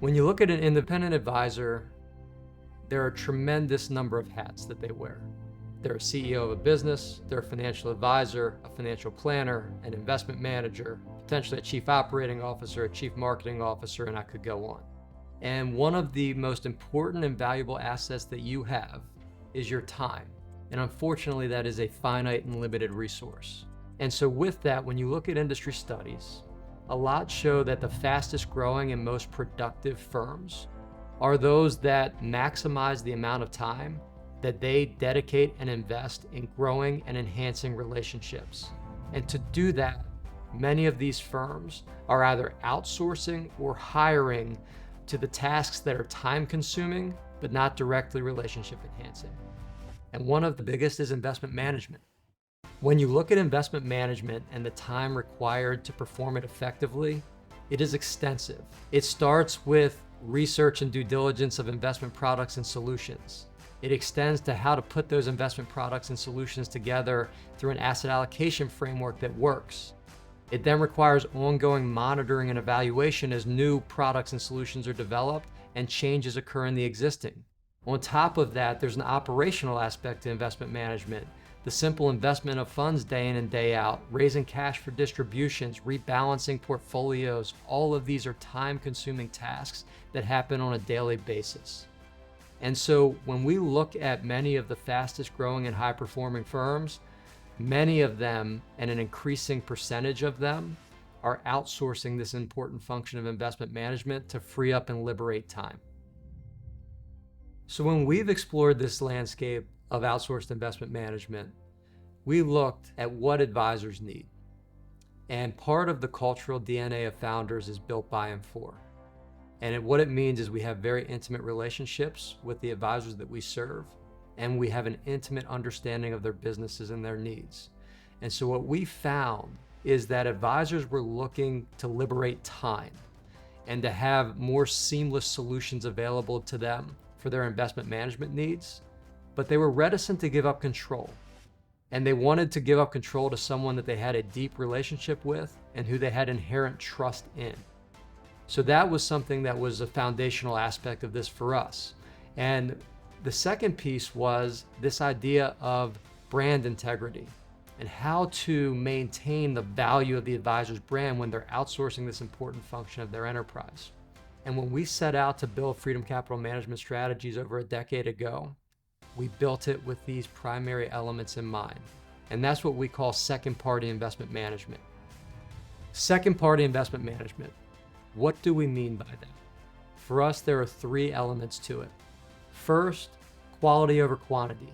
When you look at an independent advisor, there are a tremendous number of hats that they wear. They're a CEO of a business, they're a financial advisor, a financial planner, an investment manager, potentially a chief operating officer, a chief marketing officer, and I could go on. And one of the most important and valuable assets that you have is your time. And unfortunately, that is a finite and limited resource. And so with that, when you look at industry studies, a lot show that the fastest growing and most productive firms are those that maximize the amount of time that they dedicate and invest in growing and enhancing relationships. And to do that, many of these firms are either outsourcing or hiring to the tasks that are time consuming, but not directly relationship enhancing. And one of the biggest is investment management. When you look at investment management and the time required to perform it effectively, it is extensive. It starts with research and due diligence of investment products and solutions. It extends to how to put those investment products and solutions together through an asset allocation framework that works. It then requires ongoing monitoring and evaluation as new products and solutions are developed and changes occur in the existing. On top of that, there's an operational aspect to investment management. The simple investment of funds day in and day out, raising cash for distributions, rebalancing portfolios, all of these are time-consuming tasks that happen on a daily basis. And so when we look at many of the fastest growing and high-performing firms, many of them, and an increasing percentage of them, are outsourcing this important function of investment management to free up and liberate time. So when we've explored this landscape of outsourced investment management, we looked at what advisors need. And part of the cultural DNA of Founders is built by and for. And what it means is we have very intimate relationships with the advisors that we serve, and we have an intimate understanding of their businesses and their needs. And so what we found is that advisors were looking to liberate time and to have more seamless solutions available to them for their investment management needs, but they were reticent to give up control. And they wanted to give up control to someone that they had a deep relationship with and who they had inherent trust in. So that was something that was a foundational aspect of this for us. And the second piece was this idea of brand integrity and how to maintain the value of the advisor's brand when they're outsourcing this important function of their enterprise. And when we set out to build Freedom Capital Management strategies over a decade ago, we built it with these primary elements in mind. And that's what we call second-party investment management. Second-party investment management. What do we mean by that? For us, there are three elements to it. First, quality over quantity.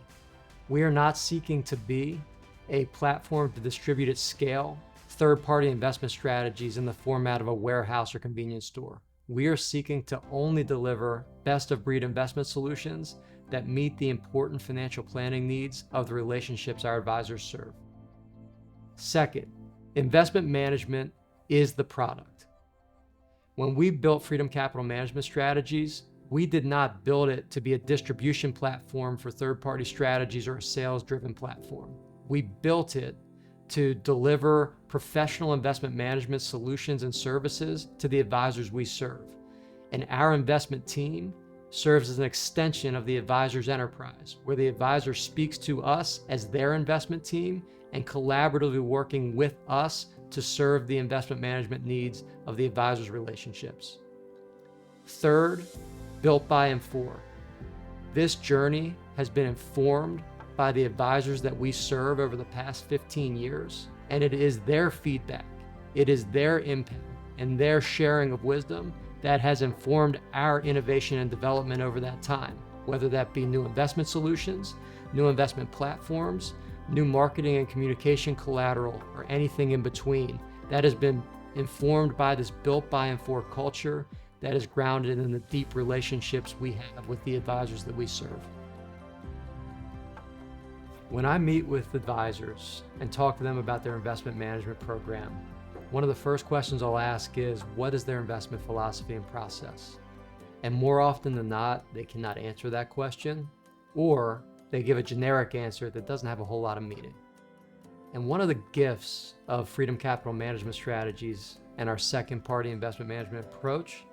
We are not seeking to be a platform to distribute at scale third-party investment strategies in the format of a warehouse or convenience store. We are seeking to only deliver best-of-breed investment solutions that meet the important financial planning needs of the relationships our advisors serve. Second, investment management is the product. When we built Freedom Capital Management strategies, we did not build it to be a distribution platform for third-party strategies or a sales-driven platform. We built it to deliver professional investment management solutions and services to the advisors we serve. And our investment team serves as an extension of the advisor's enterprise, where the advisor speaks to us as their investment team and collaboratively working with us to serve the investment management needs of the advisor's relationships. Third, built by and for. This journey has been informed by the advisors that we serve over the past 15 years, and it is their feedback, it is their impact, and their sharing of wisdom that has informed our innovation and development over that time, whether that be new investment solutions, new investment platforms, new marketing and communication collateral, or anything in between. That has been informed by this built by and for culture that is grounded in the deep relationships we have with the advisors that we serve. When I meet with advisors and talk to them about their investment management program, one of the first questions I'll ask is, what is their investment philosophy and process? And more often than not, they cannot answer that question, or they give a generic answer that doesn't have a whole lot of meaning. And one of the gifts of Freedom Capital Management strategies and our second-party investment management approach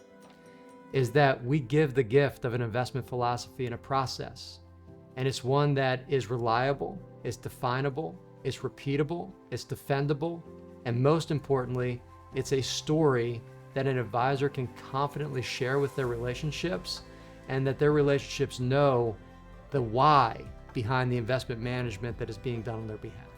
is that we give the gift of an investment philosophy and a process. And it's one that is reliable, it's definable, it's repeatable, it's defendable, and most importantly, it's a story that an advisor can confidently share with their relationships, and that their relationships know the why behind the investment management that is being done on their behalf.